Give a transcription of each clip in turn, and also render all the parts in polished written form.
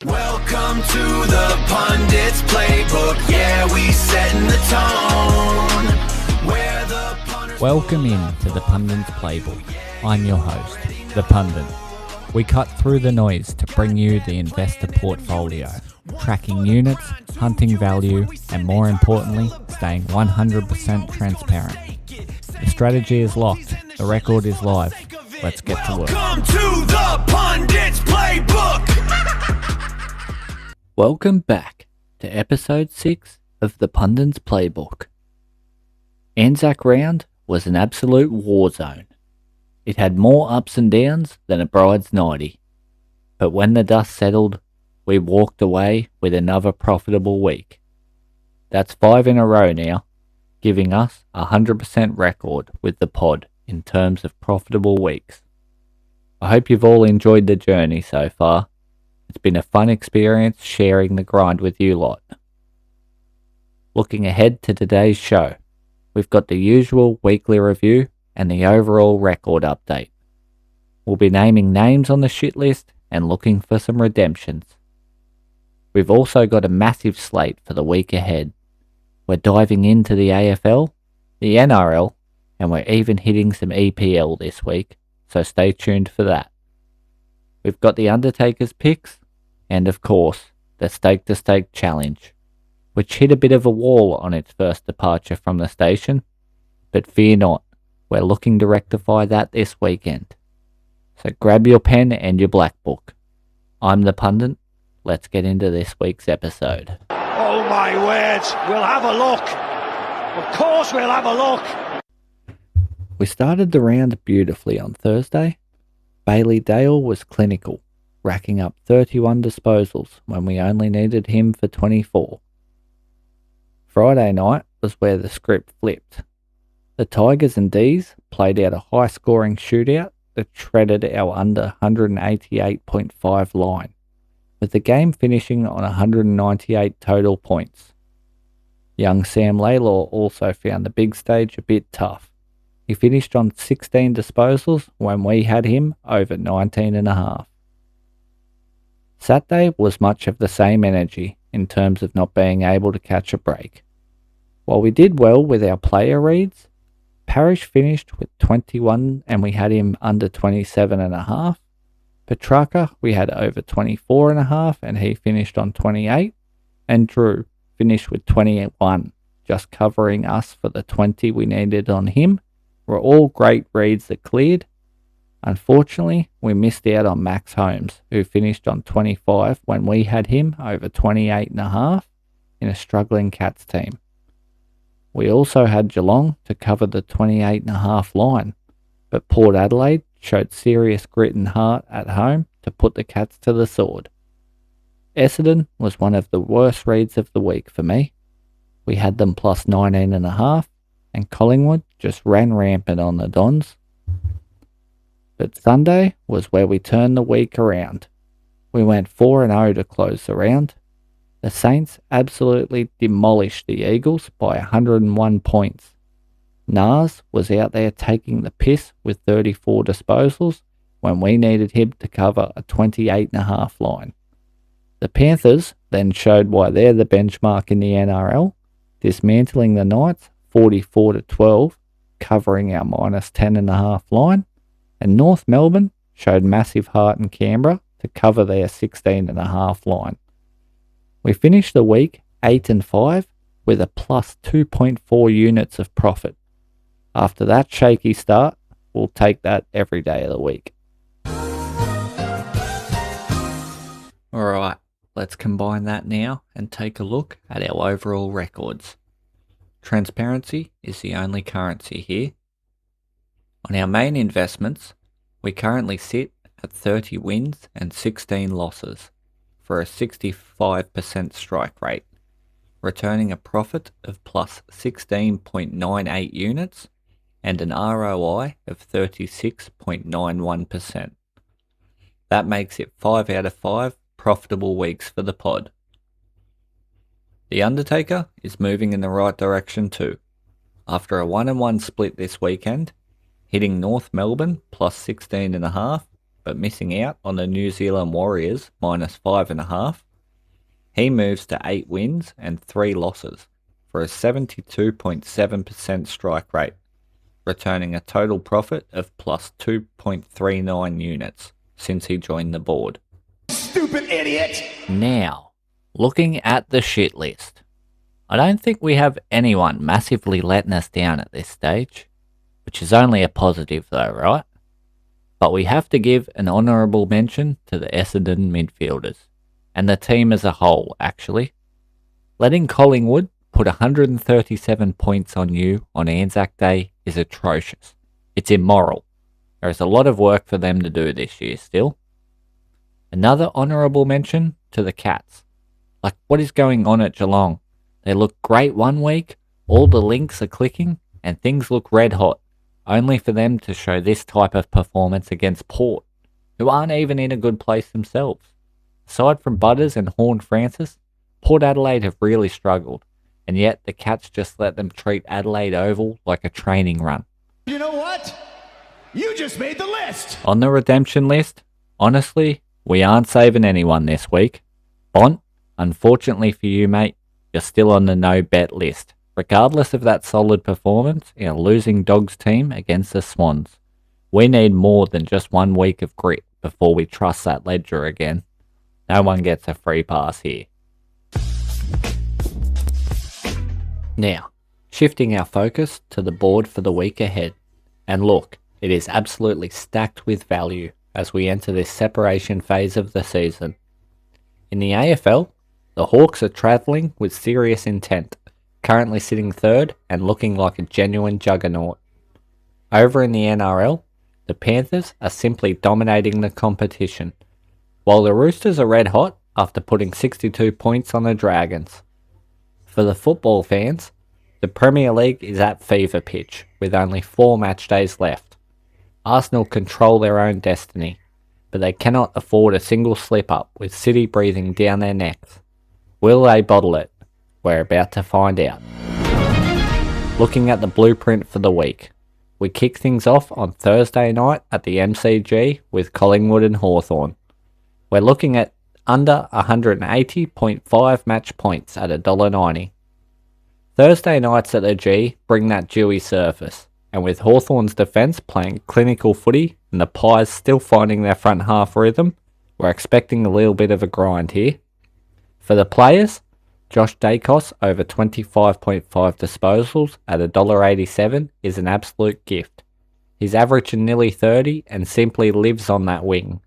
Welcome to the Pundit's Playbook. Yeah, we setting the tone. Where the punters Welcome in to the Pundit's Playbook. I'm your host, the Pundit. We cut through the noise to bring you the investor portfolio, tracking units, hunting value, and more importantly, staying 100% transparent. The strategy is locked. The record is live. Let's get to work. Welcome to the Pundit's Playbook. Welcome back to episode 6 of the Pundit's Playbook. Anzac round was an absolute war zone. It had more ups and downs than a bride's nighty. But when the dust settled, we walked away with another profitable week. That's 5 in a row now, giving us a 100% record with the pod in terms of profitable weeks. I hope you've all enjoyed the journey so far. It's been a fun experience sharing the grind with you lot. Looking ahead to today's show, we've got the usual weekly review and the overall record update. We'll be naming names on the shit list and looking for some redemptions. We've also got a massive slate for the week ahead. We're diving into the AFL, the NRL, and we're even hitting some EPL this week, so stay tuned for that. We've got the Undertaker's picks, and of course, the Stake to Stake challenge, which hit a bit of a wall on its first departure from the station, but fear not, we're looking to rectify that this weekend. So grab your pen and your black book. I'm the Pundit. Let's get into this week's episode. Oh my word, we'll have a look. Of course we'll have a look. We started the round beautifully on Thursday. Bailey Dale was clinical, racking up 31 disposals when we only needed him for 24. Friday night was where the script flipped. The Tigers and D's played out a high-scoring shootout that shredded our under 188.5 line, with the game finishing on 198 total points. Young Sam Laylor also found the big stage a bit tough. He finished on 16 disposals when we had him over 19.5. Saturday was much of the same energy in terms of not being able to catch a break. While we did well with our player reads, Parrish finished with 21 and we had him under 27.5. Petrarca we had over 24.5 and he finished on 28. And Drew finished with 21, just covering us for the 20 we needed on him. Were all great reads that cleared. Unfortunately, we missed out on Max Holmes, who finished on 25 when we had him over 28.5 in a struggling Cats team. We also had Geelong to cover the 28.5 line, but Port Adelaide showed serious grit and heart at home to put the Cats to the sword. Essendon was one of the worst reads of the week for me. We had them plus 19.5, and Collingwood just ran rampant on the Dons. But Sunday was where we turned the week around. We went 4-0 to close the round. The Saints absolutely demolished the Eagles by 101 points. Nas was out there taking the piss with 34 disposals when we needed him to cover a 28.5 line. The Panthers then showed why they're the benchmark in the NRL, dismantling the Knights 44-12, covering our minus 10.5 line, and North Melbourne showed massive heart in Canberra to cover their 16.5 line. We finished the week 8-5 with a plus 2.4 units of profit. After that shaky start, we'll take that every day of the week. Alright, let's combine that now and take a look at our overall records. Transparency is the only currency here. On our main investments, we currently sit at 30 wins and 16 losses for a 65% strike rate, returning a profit of plus 16.98 units and an ROI of 36.91%. That makes it 5 out of 5 profitable weeks for the pod. The Undertaker is moving in the right direction too. After a 1-1 split this weekend, hitting North Melbourne plus 16.5 but missing out on the New Zealand Warriors -5.5, he moves to 8 wins and 3 losses for a 72.7% strike rate, returning a total profit of plus 2.39 units since he joined the board. Stupid idiot! Now, looking at the shit list. I don't think we have anyone massively letting us down at this stage, which is only a positive though, right? But we have to give an honourable mention to the Essendon midfielders, and the team as a whole actually. Letting Collingwood put 137 points on you on Anzac Day is atrocious. It's immoral. There is a lot of work for them to do this year still. Another honourable mention to the Cats. Like, what is going on at Geelong? They look great one week, all the links are clicking, and things look red hot, only for them to show this type of performance against Port, who aren't even in a good place themselves. Aside from Butters and Horne-Francis, Port Adelaide have really struggled, and yet the Cats just let them treat Adelaide Oval like a training run. You know what? You just made the list! On the redemption list, honestly, we aren't saving anyone this week. Bont, unfortunately for you, mate, you're still on the no-bet list, regardless of that solid performance in a losing Dogs team against the Swans. We need more than just 1 week of grit before we trust that ledger again. No one gets a free pass here. Now, shifting our focus to the board for the week ahead. And look, it is absolutely stacked with value as we enter this separation phase of the season. In the AFL, the Hawks are travelling with serious intent, currently sitting third and looking like a genuine juggernaut. Over in the NRL, the Panthers are simply dominating the competition, while the Roosters are red hot after putting 62 points on the Dragons. For the football fans, the Premier League is at fever pitch with only 4 match days left. Arsenal control their own destiny, but they cannot afford a single slip-up with City breathing down their necks. Will they bottle it? We're about to find out. Looking at the blueprint for the week, we kick things off on Thursday night at the MCG with Collingwood and Hawthorn. We're looking at under 180.5 match points at $1.90. Thursday nights at the G bring that dewy surface, and with Hawthorn's defence playing clinical footy and the Pies still finding their front half rhythm, we're expecting a little bit of a grind here. For the players, Josh Dacos over 25.5 disposals at $1.87 is an absolute gift. He's averaging nearly 30 and simply lives on that wing.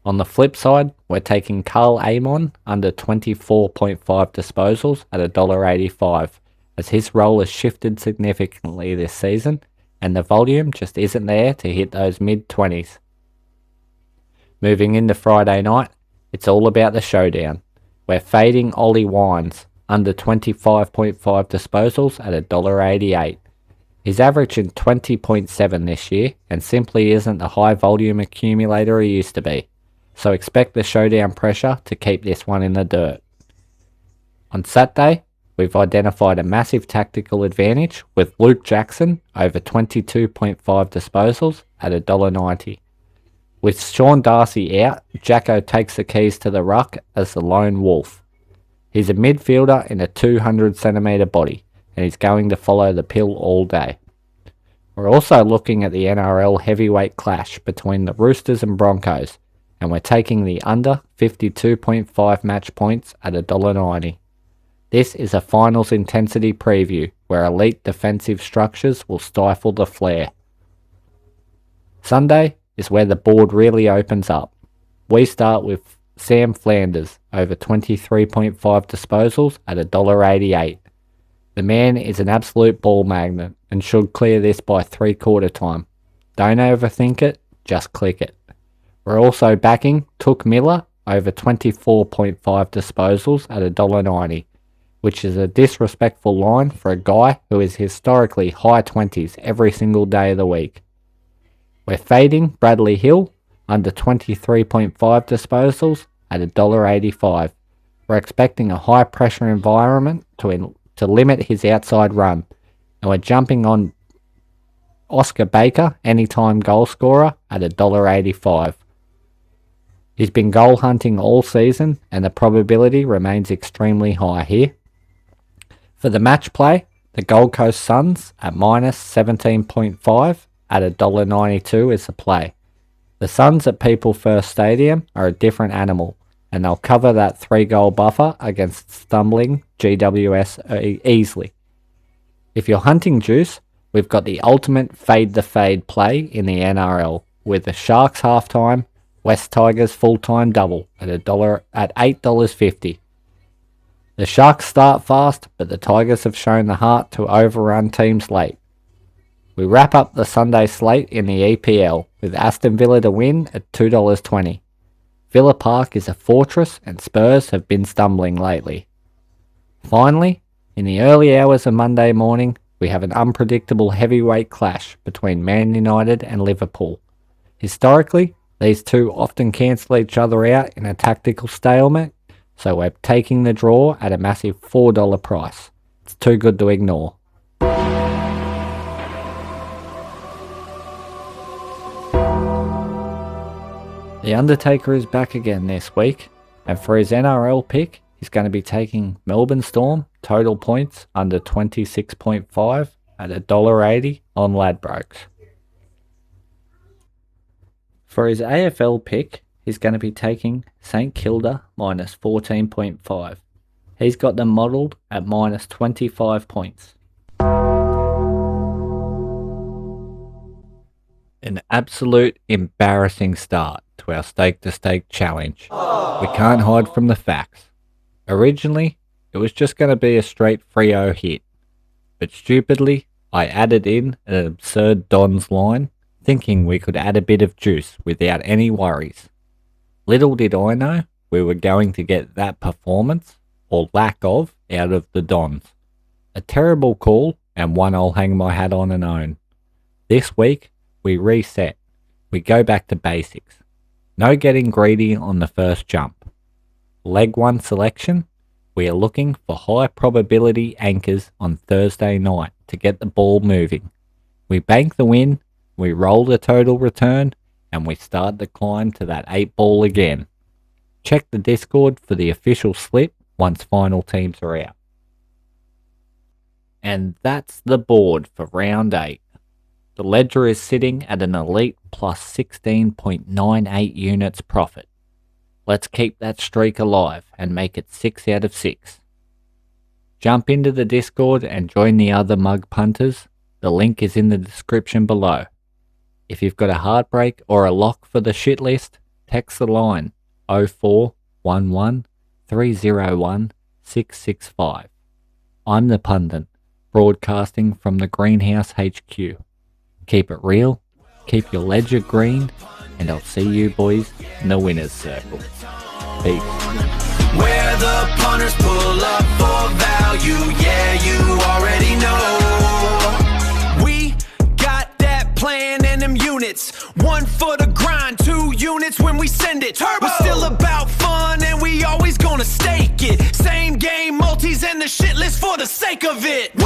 On the flip side, we're taking Carl Amon under 24.5 disposals at $1.85, as his role has shifted significantly this season and the volume just isn't there to hit those mid-20s. Moving into Friday night, it's all about the showdown. We're fading Ollie Wines under 25.5 disposals at $1.88. He's averaging 20.7 this year and simply isn't the high volume accumulator he used to be, so expect the showdown pressure to keep this one in the dirt. On Saturday, we've identified a massive tactical advantage with Luke Jackson over 22.5 disposals at $1.90. With Sean Darcy out, Jacko takes the keys to the ruck as the lone wolf. He's a midfielder in a 200cm body, and he's going to follow the pill all day. We're also looking at the NRL heavyweight clash between the Roosters and Broncos, and we're taking the under 52.5 match points at $1.90. This is a finals intensity preview where elite defensive structures will stifle the flair. Sunday is where the board really opens up. We start with Sam Flanders over 23.5 disposals at $1.88. The man is an absolute ball magnet and should clear this by 3/4 time. Don't overthink it, just click it. We're also backing Took Miller over 24.5 disposals at $1.90, which is a disrespectful line for a guy who is historically high 20s every single day of the week. We're fading Bradley Hill under 23.5 disposals at $1.85. We're expecting a high pressure environment to limit his outside run, and we're jumping on Oscar Baker, anytime goal scorer, at $1.85. He's been goal hunting all season, and the probability remains extremely high here. For the match play, the Gold Coast Suns at minus 17.5 at $1.92 is the play. The Suns at People First Stadium are a different animal, and they'll cover that 3-goal buffer against stumbling GWS easily. If you're hunting juice, we've got the ultimate fade the fade play in the NRL with the Sharks halftime, West Tigers full-time double at $8.50. The Sharks start fast, but the Tigers have shown the heart to overrun teams late. We wrap up the Sunday slate in the EPL with Aston Villa to win at $2.20. Villa Park is a fortress and Spurs have been stumbling lately. Finally, in the early hours of Monday morning, we have an unpredictable heavyweight clash between Man United and Liverpool. Historically, these two often cancel each other out in a tactical stalemate, so we're taking the draw at a massive $4 price. It's too good to ignore. The Undertaker is back again this week, and for his NRL pick, he's going to be taking Melbourne Storm total points under 26.5 at $1.80 on Ladbrokes. For his AFL pick, he's going to be taking St Kilda minus 14.5. He's got them modelled at minus 25 points. An absolute embarrassing start to our Stake to Stake challenge. We can't hide from the facts. Originally, it was just going to be a straight Freo hit, but stupidly, I added in an absurd Don's line, thinking we could add a bit of juice without any worries. Little did I know we were going to get that performance, or lack of, out of the Dons. A terrible call, and one I'll hang my hat on and own. This week, we reset. We go back to basics. No getting greedy on the first jump. Leg 1 selection, we are looking for high probability anchors on Thursday night to get the ball moving. We bank the win, we roll the total return, and we start the climb to that 8 ball again. Check the Discord for the official slip once final teams are out. And that's the board for round 8. The ledger is sitting at an elite plus 16.98 units profit. Let's keep that streak alive and make it 6 out of 6. Jump into the Discord and join the other mug punters. The link is in the description below. If you've got a heartbreak or a lock for the shit list, text the line 0411 301 665. I'm the Pundit, broadcasting from the Greenhouse HQ. Keep it real, keep your ledger green, and I'll see you boys in the winner's circle. Peace. Where the punters pull up for value, yeah, you already know. We got that plan and them units. 1 for the grind, 2 units when we send it. Turbo. We're still about fun and we always gonna stake it. Same game, multis and the shit list for the sake of it.